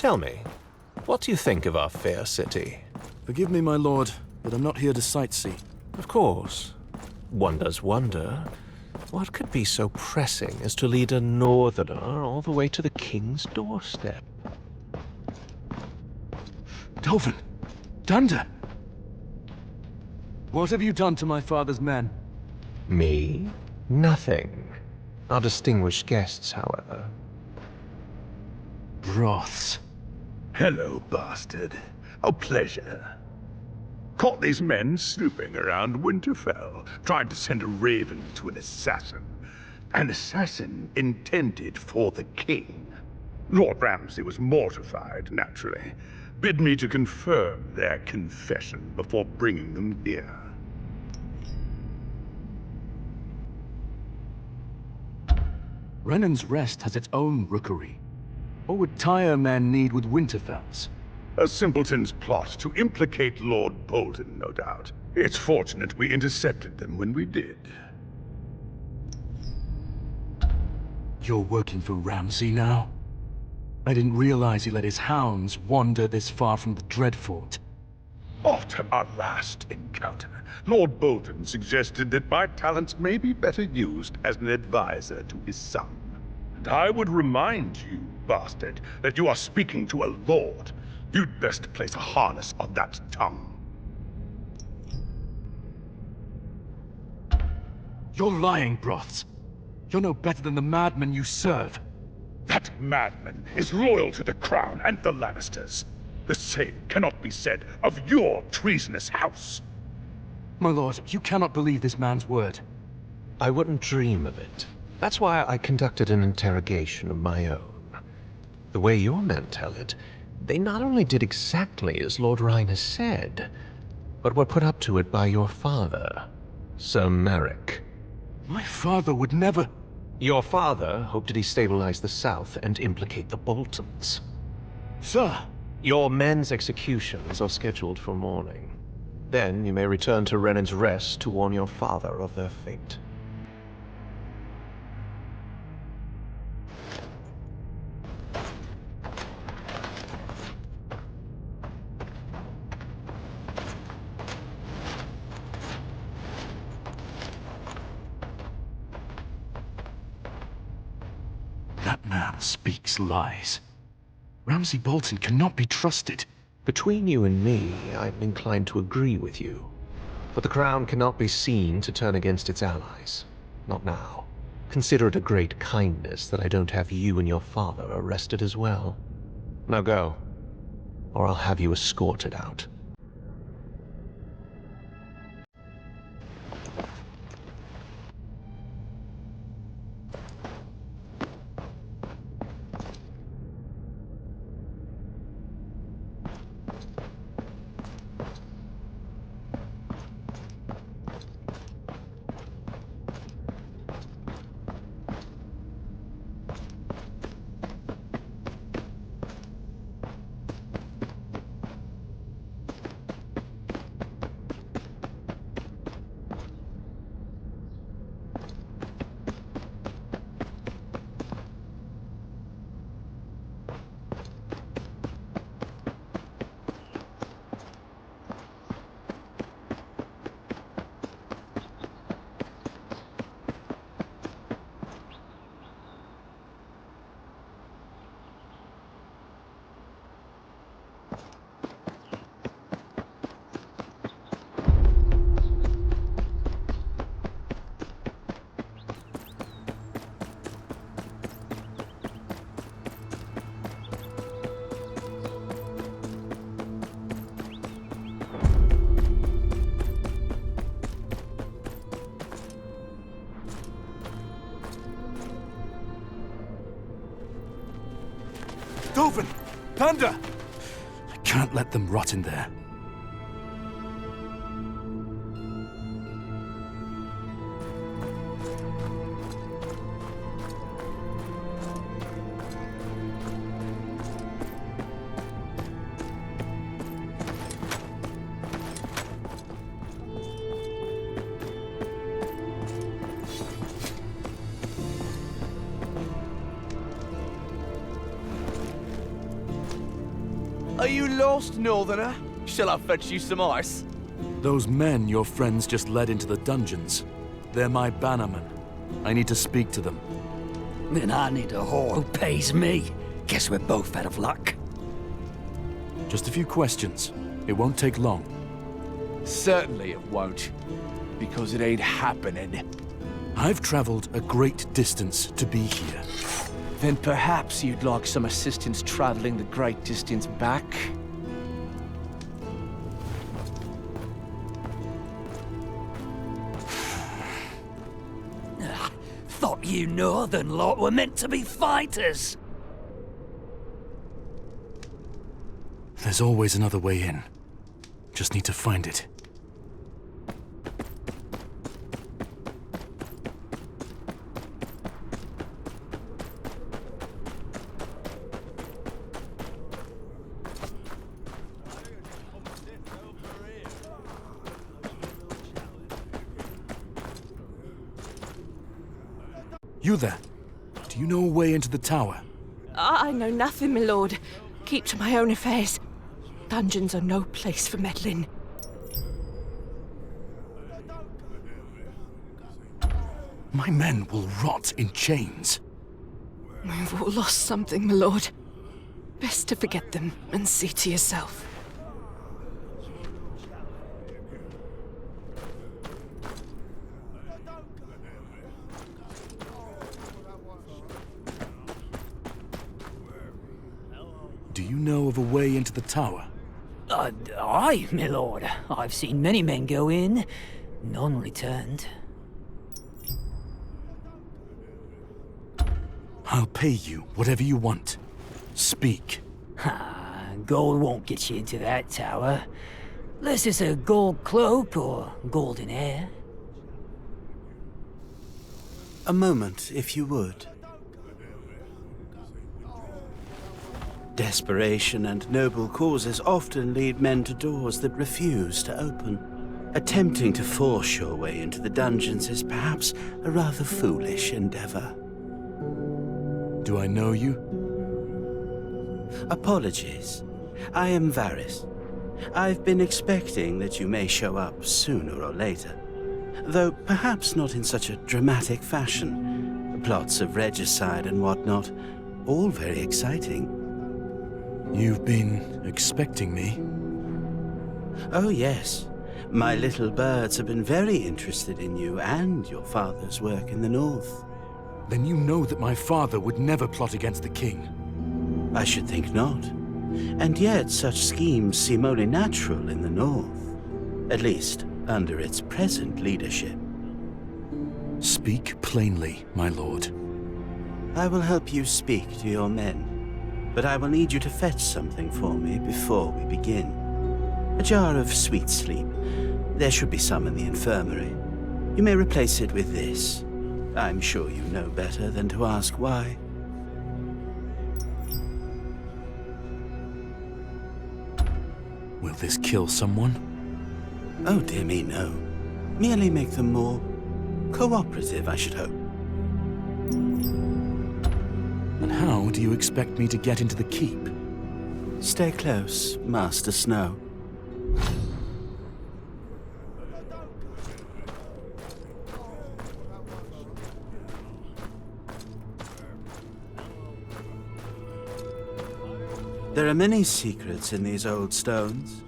Tell me, what do you think of our fair city? Forgive me, my lord, but I'm not here to sightsee. Of course. One does wonder, what could be so pressing as to lead a northerner all the way to the king's doorstep? Dovan! Dander! What have you done to my father's men? Me? Nothing. Our distinguished guests, however. Broths. Hello, bastard. A pleasure. Caught these men snooping around Winterfell, trying to send a raven to an assassin. An assassin intended for the king. Lord Ramsay was mortified, naturally. Bid me to confirm their confession before bringing them here. Brennan's Rest has its own rookery. What would Tyre men need with Winterfell's? A simpleton's plot to implicate Lord Bolton, no doubt. It's fortunate we intercepted them when we did. You're working for Ramsay now? I didn't realize he let his hounds wander this far from the Dreadfort. After our last encounter, Lord Bolton suggested that my talents may be better used as an advisor to his son. And I would remind you, bastard, that you are speaking to a lord. You'd best place a harness on that tongue. You're lying, Broths. You're no better than the madmen you serve. That madman is loyal to the crown and the Lannisters. The same cannot be said of your treasonous house. My lord, you cannot believe this man's word. I wouldn't dream of it. That's why I conducted an interrogation of my own. The way your men tell it, they not only did exactly as Lord Rine has said, but were put up to it by your father, Sir Merrick. My father would never... Your father hoped to destabilize the South and implicate the Boltons. Sir! Your men's executions are scheduled for morning. Then you may return to Brennan's Rest to warn your father of their fate. That man speaks lies. Ramsay Bolton cannot be trusted. Between you and me, I'm inclined to agree with you. But the crown cannot be seen to turn against its allies. Not now. Consider it a great kindness that I don't have you and your father arrested as well. Now go, or I'll have you escorted out. Dovan! Dander! I can't let them rot in there. Are you lost, Northerner? Shall I fetch you some ice? Those men your friends just led into the dungeons. They're my bannermen. I need to speak to them. Then I need a whore who pays me. Guess we're both out of luck. Just a few questions. It won't take long. Certainly it won't. Because it ain't happening. I've traveled a great distance to be here. Then perhaps you'd like some assistance traveling the great distance back? Thought you northern lot were meant to be fighters. There's always another way in. Just need to find it. You there? Do you know a way into the tower? I know nothing, my lord. Keep to my own affairs. Dungeons are no place for meddling. My men will rot in chains. We've all lost something, my lord. Best to forget them and see to yourself. Do you know of a way into the tower? Aye, my lord. I've seen many men go in, none returned. I'll pay you whatever you want. Speak. Gold won't get you into that tower. Unless it's a gold cloak or golden hair. A moment, if you would. Desperation and noble causes often lead men to doors that refuse to open. Attempting to force your way into the dungeons is perhaps a rather foolish endeavor. Do I know you? Apologies. I am Varys. I've been expecting that you may show up sooner or later. Though perhaps not in such a dramatic fashion. Plots of regicide and whatnot, all very exciting. You've been expecting me? Oh, yes. My little birds have been very interested in you and your father's work in the north. Then you know that my father would never plot against the king. I should think not. And yet such schemes seem only natural in the north. At least, under its present leadership. Speak plainly, my lord. I will help you speak to your men. But I will need you to fetch something for me before we begin. A jar of Sweetsleep. There should be some in the infirmary. You may replace it with this. I'm sure you know better than to ask why. Will this kill someone? Oh dear me, no. Merely make them more cooperative, I should hope. And how do you expect me to get into the keep? Stay close, Master Snow. There are many secrets in these old stones.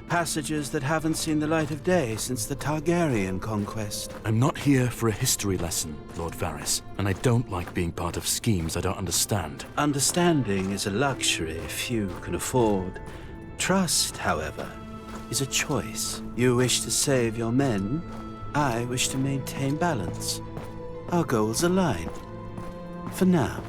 Passages that haven't seen the light of day since the Targaryen conquest. I'm not here for a history lesson, Lord Varys, and I don't like being part of schemes I don't understand. Understanding is a luxury few can afford. Trust, however, is a choice. You wish to save your men. I wish to maintain balance. Our goals align. For now.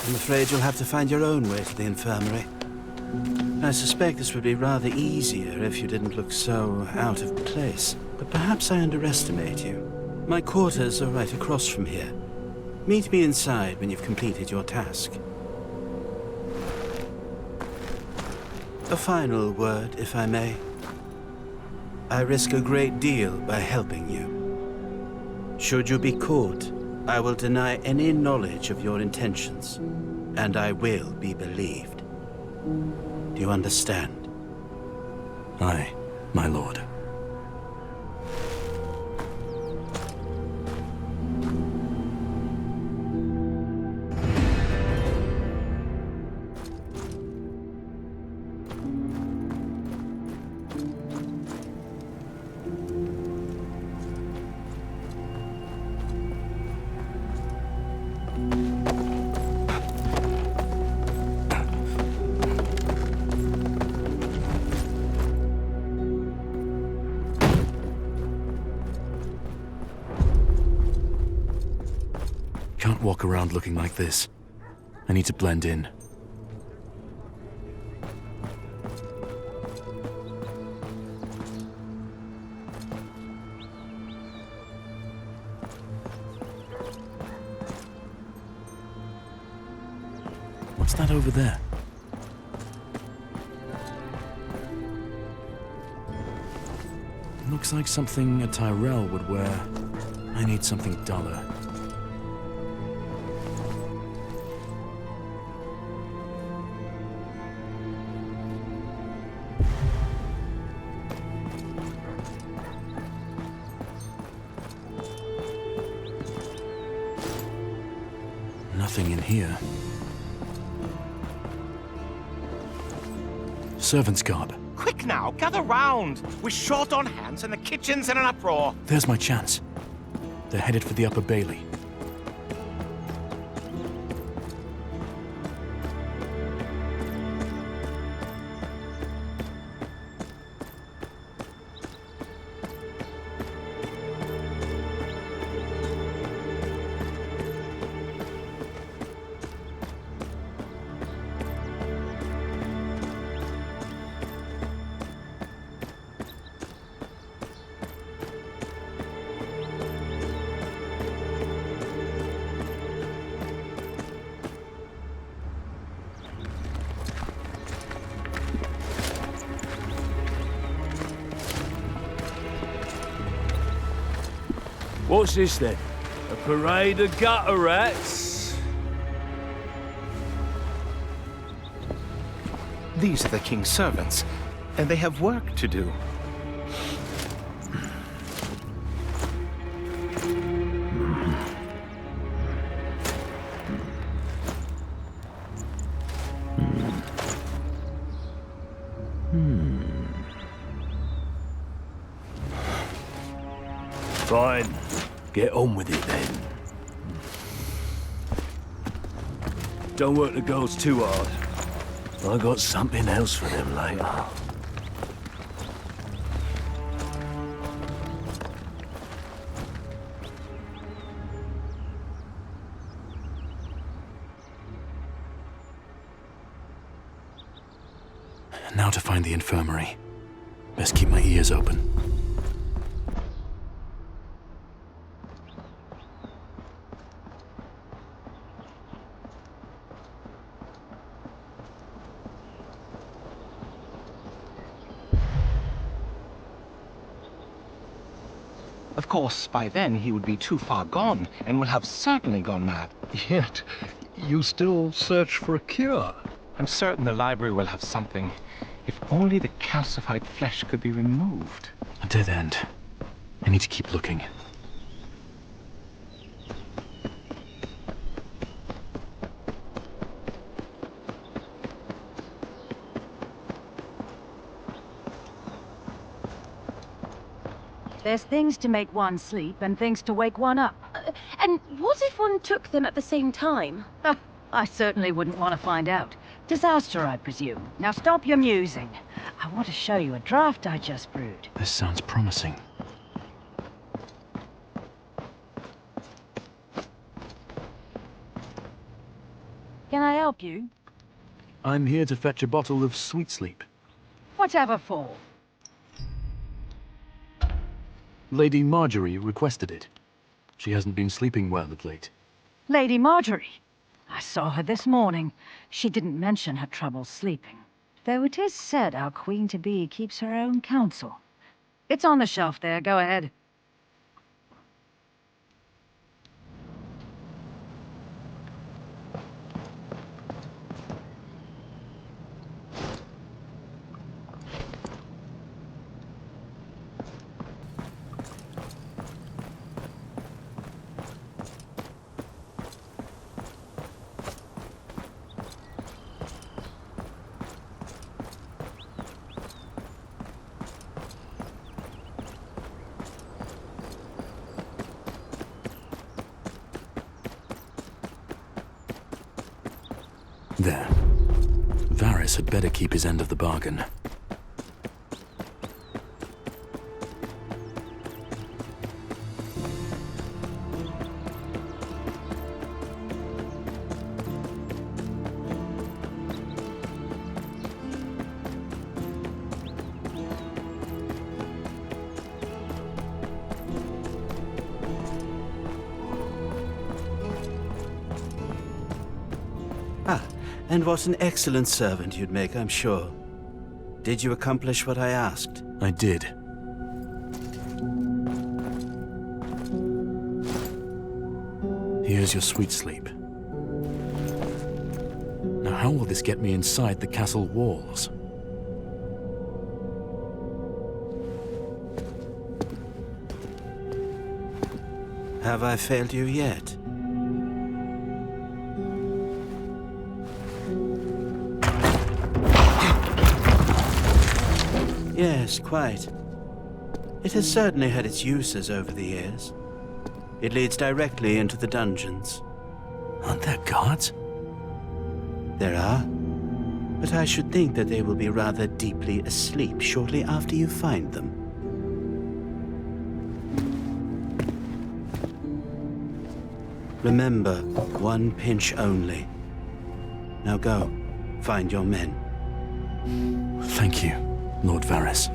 I'm afraid you'll have to find your own way to the infirmary. I suspect this would be rather easier if you didn't look so out of place. But perhaps I underestimate you. My quarters are right across from here. Meet me inside when you've completed your task. A final word, if I may. I risk a great deal by helping you. Should you be caught, I will deny any knowledge of your intentions, and I will be believed. Do you understand? Aye, my lord. Can't walk around looking like this. I need to blend in. What's that over there? Looks like something a Tyrell would wear. I need something duller. Nothing in here. Servant's garb. Quick now, gather round! We're short on hands and the kitchen's in an uproar. There's my chance. They're headed for the Upper Bailey. What's this then? A parade of gutter rats? These are the king's servants, and they have work to do. Fine. Get on with it then. Don't work the girls too hard. I got something else for them later. Now to find the infirmary. Best keep my ears open. Of course, by then he would be too far gone, and will have certainly gone mad. Yet, you still search for a cure. I'm certain the library will have something. If only the calcified flesh could be removed. A dead end. I need to keep looking. There's things to make one sleep and things to wake one up. And what if one took them at the same time? Oh, I certainly wouldn't want to find out. Disaster, I presume. Now stop your musing. I want to show you a draft I just brewed. This sounds promising. Can I help you? I'm here to fetch a bottle of Sweetsleep. Whatever for? Lady Marjorie requested it. She hasn't been sleeping well of late. Lady Marjorie. I saw her this morning. She didn't mention her trouble sleeping. Though it is said our queen-to-be keeps her own counsel. It's on the shelf there, go ahead. There. Varys had better keep his end of the bargain. And what an excellent servant you'd make, I'm sure. Did you accomplish what I asked? I did. Here's your Sweetsleep. Now how will this get me inside the castle walls? Have I failed you yet? Yes, quite. It has certainly had its uses over the years. It leads directly into the dungeons. Aren't there guards? There are. But I should think that they will be rather deeply asleep shortly after you find them. Remember, one pinch only. Now go, find your men. Thank you, Lord Varys.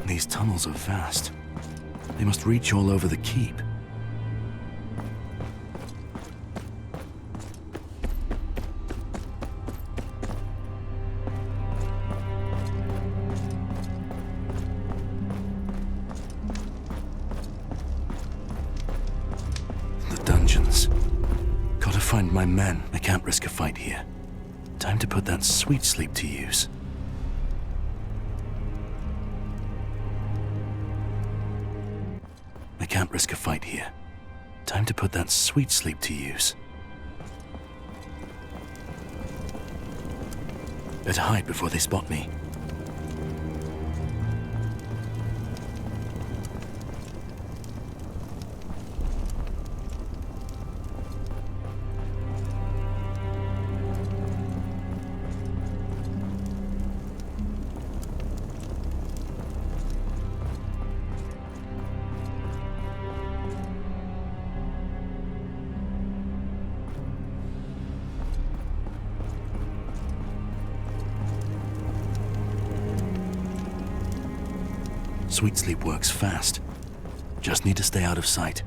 These tunnels are vast. They must reach all over the keep. The dungeons. Gotta find my men. I can't risk a fight here. Time to put that Sweetsleep to use. I can't risk a fight here. Time to put that Sweetsleep to use. Better hide before they spot me. Sweetsleep works fast. Just need to stay out of sight.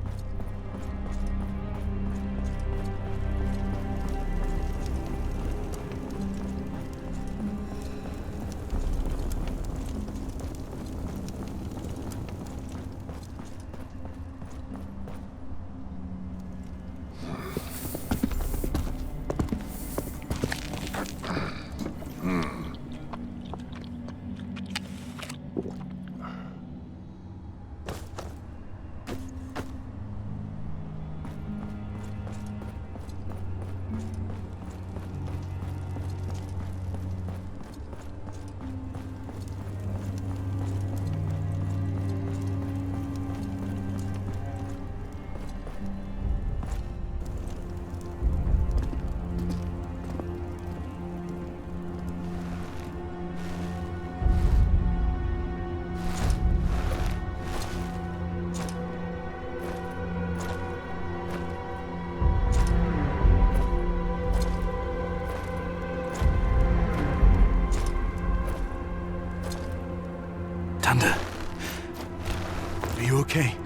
Are you okay?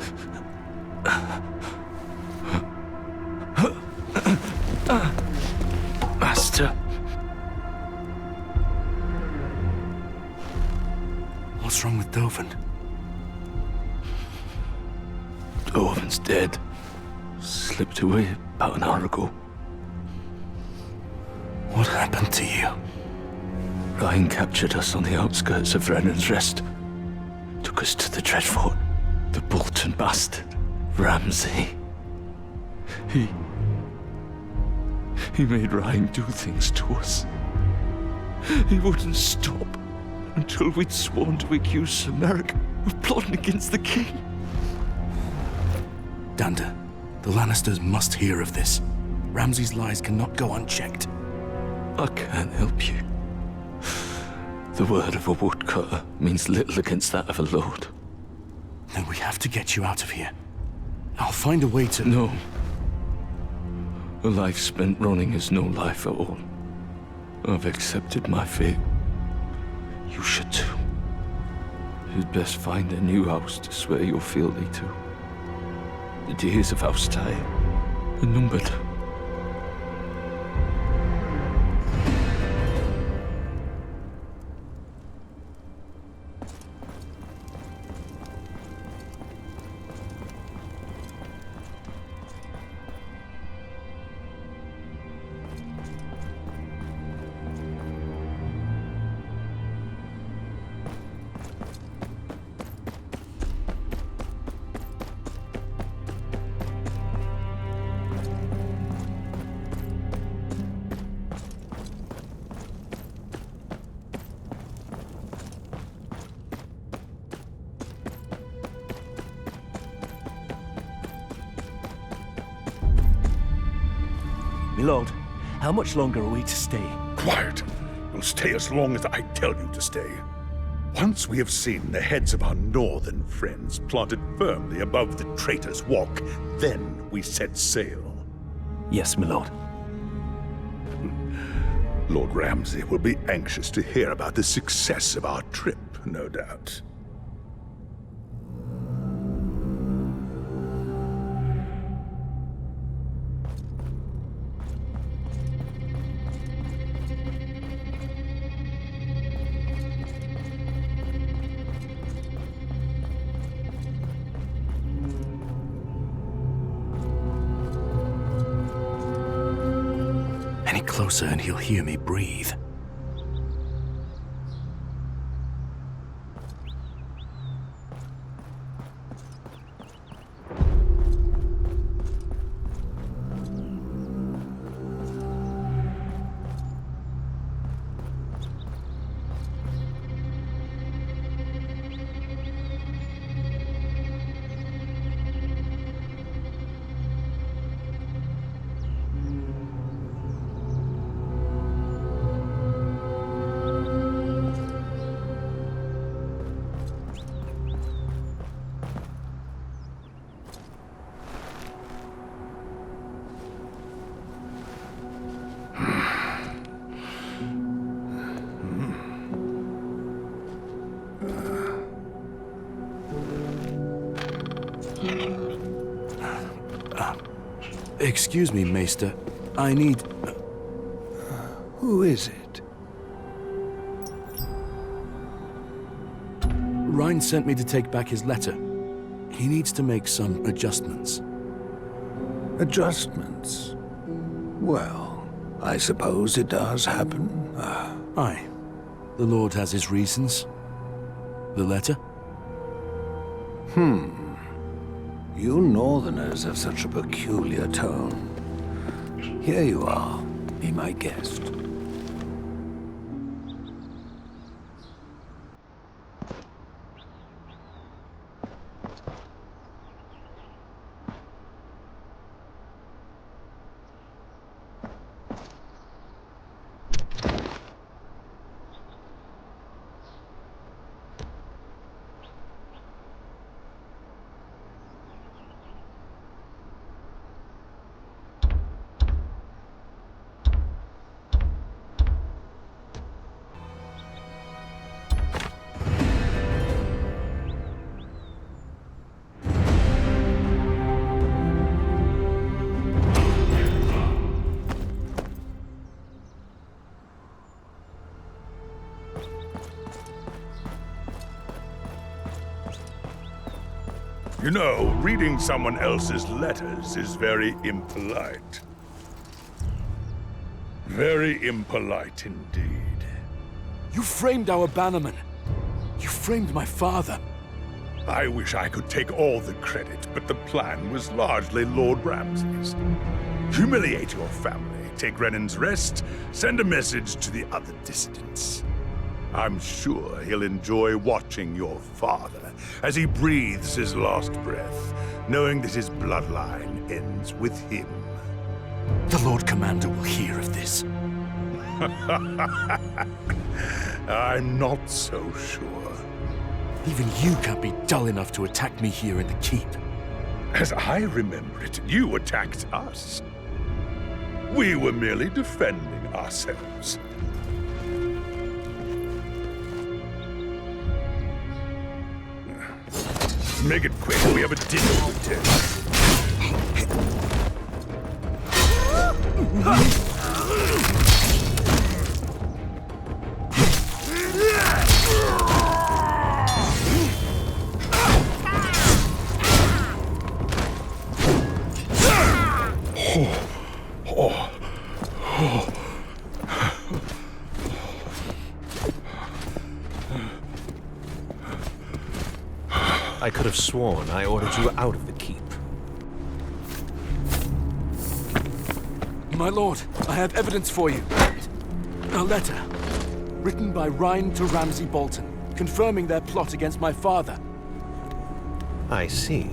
Master. What's wrong with Dovan? Dovan's dead. Slipped away about an hour ago. What happened to you? Rine captured us on the outskirts of Brennan's Rest. Took us to the Dreadfort. The Bolton bastard, Ramsay. He made Rine do things to us. He wouldn't stop until we'd sworn to accuse Sir Merrick of plotting against the king. Dander, the Lannisters must hear of this. Ramsay's lies cannot go unchecked. I can't help you. The word of a woodcutter means little against that of a lord. Then we have to get you out of here. I'll find a way to... No. A life spent running is no life at all. I've accepted my fate. You should too. You'd best find a new house to swear your fealty to. The days of House Ty are numbered. My lord, how much longer are we to stay? Quiet. You'll stay as long as I tell you to stay. Once we have seen the heads of our northern friends planted firmly above the Traitor's Walk, then we set sail. Yes, my lord. Lord Ramsay will be anxious to hear about the success of our trip, no doubt. Any closer and he'll hear me breathe. Excuse me, Maester. I need... Who is it? Rine sent me to take back his letter. He needs to make some adjustments. Adjustments? Well, I suppose it does happen. Aye. The Lord has his reasons. The letter? You Northerners have such a peculiar tone. Here you are. Be my guest. You know, reading someone else's letters is very impolite. Very impolite indeed. You framed our bannerman. You framed my father. I wish I could take all the credit, but the plan was largely Lord Ramsay's. Humiliate your family, take Renan's rest, send a message to the other dissidents. I'm sure he'll enjoy watching your father as he breathes his last breath, knowing that his bloodline ends with him. The Lord Commander will hear of this. I'm not so sure. Even you can't be dull enough to attack me here in the keep. As I remember it, you attacked us. We were merely defending ourselves. Make it quick, we have a dinner to attend. I could have sworn I ordered you out of the keep. My lord, I have evidence for you. A letter, written by Rine to Ramsay Bolton, confirming their plot against my father. I see.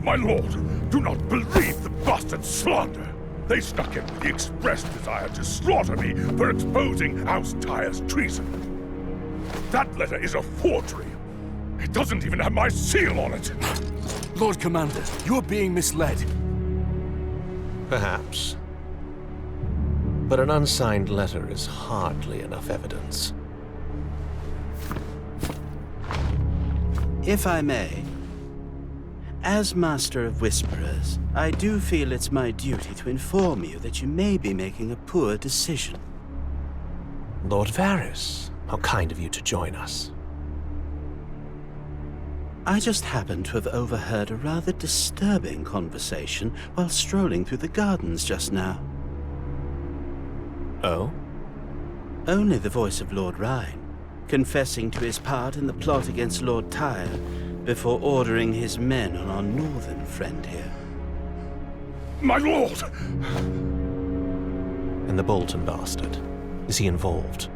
My lord, do not believe the bastard slander. They snuck in with the express desire to slaughter me for exposing House Tyre's treason. That letter is a forgery. It doesn't even have my seal on it. Lord Commander, you're being misled. Perhaps. But an unsigned letter is hardly enough evidence. If I may, as Master of Whisperers, I do feel it's my duty to inform you that you may be making a poor decision. Lord Varys, how kind of you to join us. I just happened to have overheard a rather disturbing conversation while strolling through the gardens just now. Oh? Only the voice of Lord Rine, confessing to his part in the plot against Lord Tyre, before ordering his men on our northern friend here. My lord! And the Bolton bastard. Is he involved?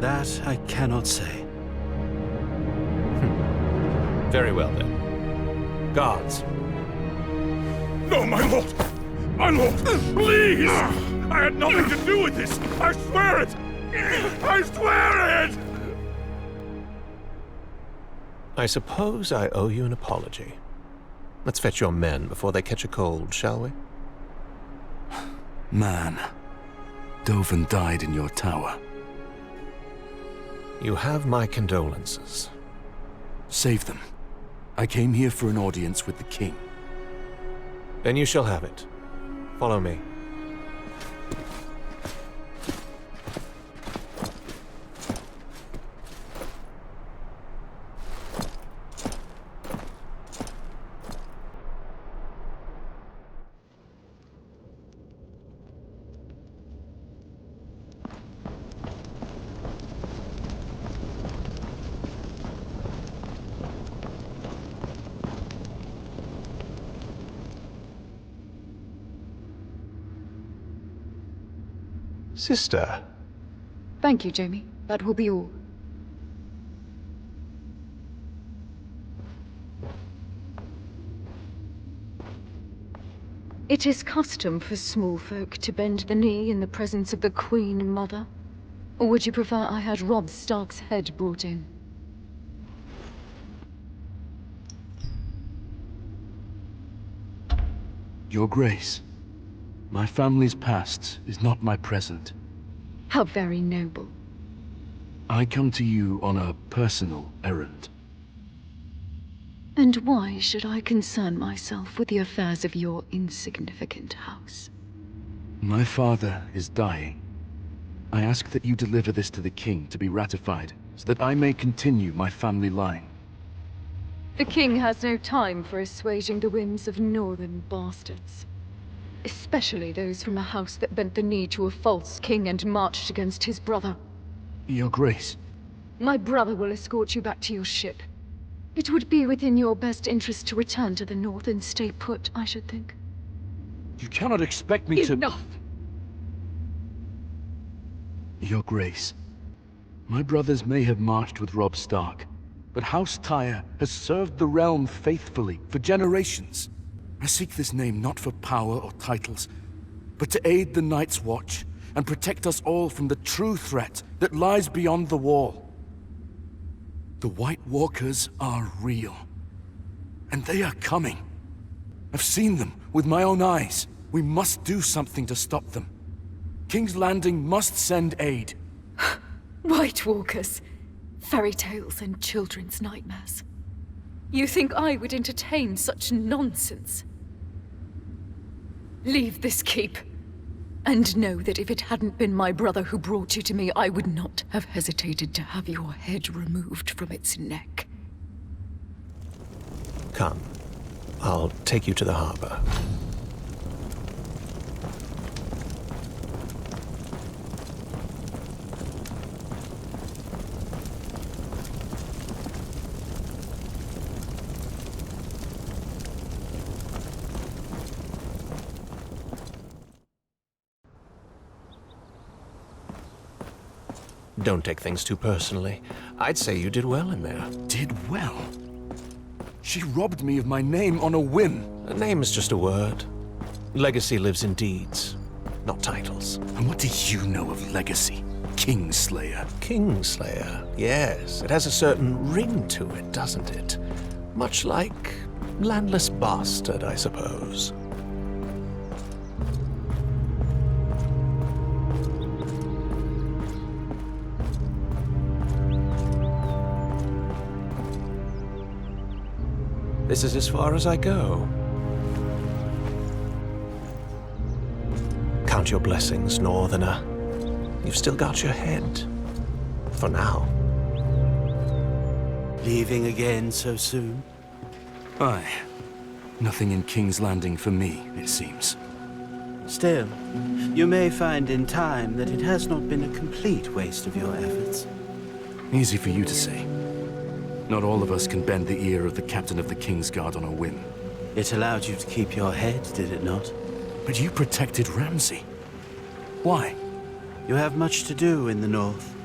That I cannot say. Very well then. Guards. No, my lord! My lord, please! I had nothing to do with this! I swear it! I swear it! I suppose I owe you an apology. Let's fetch your men before they catch a cold, shall we? Man, Dovan died in your tower. You have my condolences. Save them. I came here for an audience with the king. Then you shall have it. Follow me. Sister. Thank you, Jamie. That will be all. It is custom for small folk to bend the knee in the presence of the Queen Mother. Or would you prefer I had Robb Stark's head brought in? Your Grace, my family's past is not my present. How very noble. I come to you on a personal errand. And why should I concern myself with the affairs of your insignificant house? My father is dying. I ask that you deliver this to the king to be ratified, so that I may continue my family line. The king has no time for assuaging the whims of northern bastards. Especially those from a house that bent the knee to a false king and marched against his brother. Your Grace. My brother will escort you back to your ship. It would be within your best interest to return to the north and stay put, I should think. You cannot expect me to— Enough! Your Grace, my brothers may have marched with Robb Stark, but House Tyre has served the realm faithfully for generations. I seek this name not for power or titles, but to aid the Night's Watch and protect us all from the true threat that lies beyond the wall. The White Walkers are real, and they are coming. I've seen them with my own eyes. We must do something to stop them. King's Landing must send aid. White Walkers, fairy tales and children's nightmares. You think I would entertain such nonsense? Leave this keep. And know that if it hadn't been my brother who brought you to me, I would not have hesitated to have your head removed from its neck. Come. I'll take you to the harbor. Don't take things too personally. I'd say you did well in there. Did well? She robbed me of my name on a whim. A name is just a word. Legacy lives in deeds, not titles. And what do you know of legacy? Kingslayer. Kingslayer, yes. It has a certain ring to it, doesn't it? Much like landless bastard, I suppose. This is as far as I go. Count your blessings, Northerner. You've still got your head. For now. Leaving again so soon? Aye. Nothing in King's Landing for me, it seems. Still, you may find in time that it has not been a complete waste of your efforts. Easy for you to say. Not all of us can bend the ear of the captain of the Kingsguard on a whim. It allowed you to keep your head, did it not? But you protected Ramsay. Why? You have much to do in the north.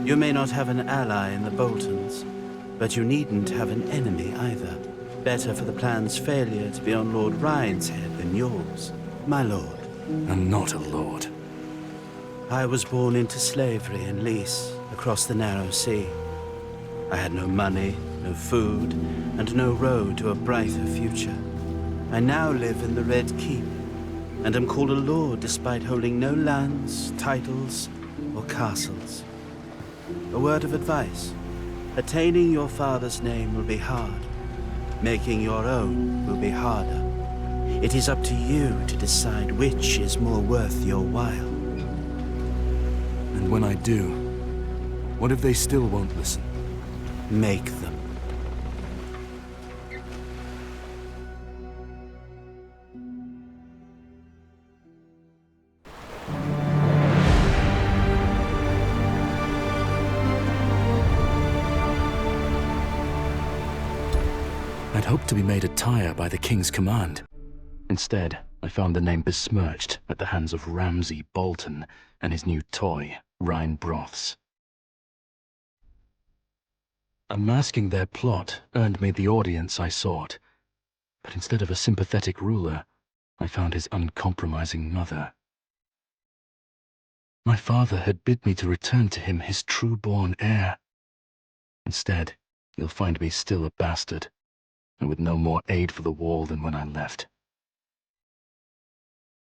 You may not have an ally in the Boltons, but you needn't have an enemy either. Better for the plan's failure to be on Lord Rine's head than yours, my lord. I'm not a lord. I was born into slavery in Lys, across the narrow sea. I had no money, no food, and no road to a brighter future. I now live in the Red Keep, and am called a lord despite holding no lands, titles, or castles. A word of advice. Attaining your father's name will be hard. Making your own will be harder. It is up to you to decide which is more worth your while. And when I do, what if they still won't listen? Make them. I'd hoped to be made a tire by the king's command. Instead, I found the name besmirched at the hands of Ramsay Bolton and his new toy, Rine Broths. Unmasking their plot earned me the audience I sought, but instead of a sympathetic ruler, I found his uncompromising mother. My father had bid me to return to him his true-born heir. Instead, you'll find me still a bastard, and with no more aid for the wall than when I left.